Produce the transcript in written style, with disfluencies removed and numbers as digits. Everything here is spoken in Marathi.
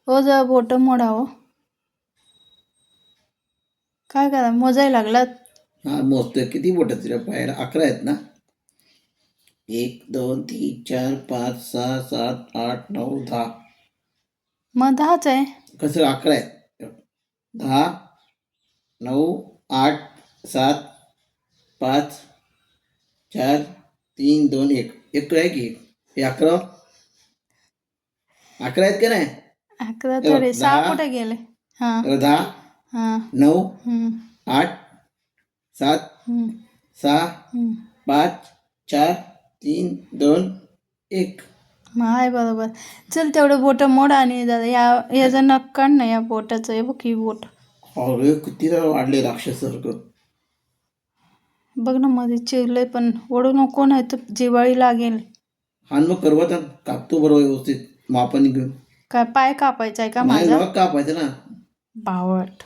हो जरा बोट मोडा हो. काय करा मोजायला लागलात? हा मोजतोय. किती बोट तुझ्या पायाला? 11 आहेत ना? 1 2 3 4 5 6 7 8 9 10. मग 10च आहे. कसं 11 आहेत? 10 9 8 7 5 4 3 2 1. एक आहे की हे 11 आहेत का नाही? 11 हे बघ, थोडे 6 10 कुठे गेले? हां 10 हां 9 हम्म, 8 7 हम्म, 6 हम्म. 5 4 3 2 1. मग आहे बरोबर. चल तेवढं बोट मोड आणि जरा याचं नख काढ ना या बोटाचं. हे बघ ही बोट. अरे किती वाढले राक्षसासारखं. बघ ना मध्ये चिरलंय पण ओढू नको नाही तर जिवाळी लागेल. हान मग करवत कापतो बरोबर व्यवस्थित मापाने घेऊन. काय पाय कापायचा आहे का नाही माझा? नख कापायचं ना. बावट.